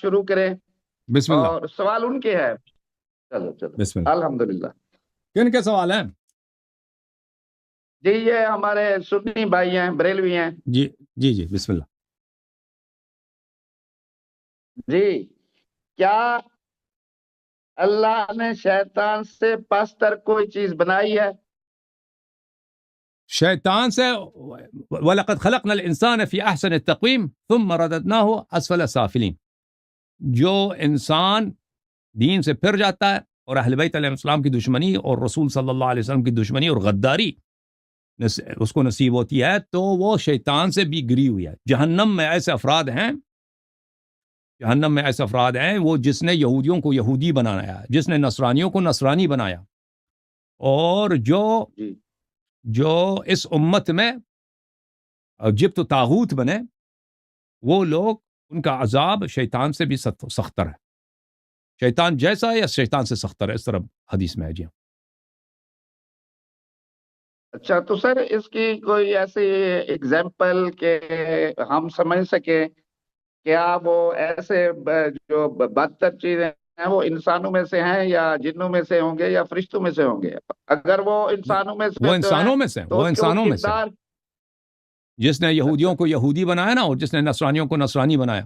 شروع کریں بسم اللہ. اور سوال ان کے ہے. چلو بسم اللہ. الحمدللہ. کن کے سوال ہیں؟ جی یہ ہمارے سنی بھائی ہیں، بریلوی ہیں. جی جی جی بسم اللہ. جی کیا اللہ نے شیطان سے پستر کوئی چیز بنائی ہے؟ شیطان سے وَلَقَدْ خَلَقْنَا الْإِنسَانَ فِي أَحْسَنِ التَّقْوِيمِ ثُمَّ رَدَدْنَاهُ أَسْفَلَ سَافِلِينَ. جو انسان دین سے پھر جاتا ہے اور اہل بیت علیہ السلام کی دشمنی اور رسول صلی اللہ علیہ وسلم کی دشمنی اور غداری اس کو نصیب ہوتی ہے تو وہ شیطان سے بھی گری ہوئی ہے. جہنم میں ایسے افراد ہیں وہ جس نے یہودیوں کو یہودی بنایا، جس نے نصرانیوں کو نصرانی بنایا، اور جو اس امت میں جبت و طاغوت بنے، وہ لوگ ان کا عذاب شیطان سے بھی سختر ہے. شیطان جیسا ہے یا شیطان سے سختر ہے، اس طرح حدیث میں ہے. جی اچھا تو سر اس کی کوئی ایسی ایگزامپل کہ ہم سمجھ سکیں کیا وہ ایسے جو بدتر چیزیں ہیں وہ انسانوں میں سے ہیں یا جنوں میں سے ہوں گے یا فرشتوں میں سے ہوں گے؟ اگر وہ انسانوں میں سے وہ انسانوں میں سے تو وہ انسانوں میں سے جس نے یہودیوں کو یہودی بنایا نا، اور جس نے نصرانیوں کو نصرانی بنایا،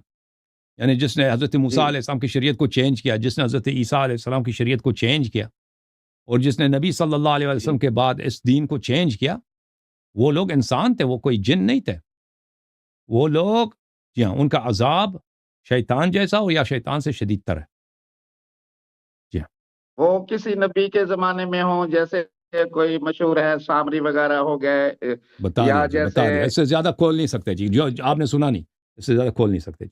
یعنی جس نے حضرت موسیٰ علیہ السلام کی شریعت کو چینج کیا، جس نے حضرت عیسیٰ علیہ السلام کی شریعت کو چینج کیا، اور جس نے نبی صلی اللہ علیہ وسلم کے بعد اس دین کو چینج کیا، وہ لوگ انسان تھے، وہ کوئی جن نہیں تھے. وہ لوگ جی ہاں، ان کا عذاب شیطان جیسا ہو یا شیطان سے شدید تر ہے. جی ہاں، وہ کسی نبی کے زمانے میں ہوں، جیسے کوئی مشہور ہے سامری وغیرہ ہو گئے، بتا دیا اس سے زیادہ کھول نہیں سکتے. جی جو آپ نے سنا نہیں، اس سے زیادہ کھول نہیں سکتے.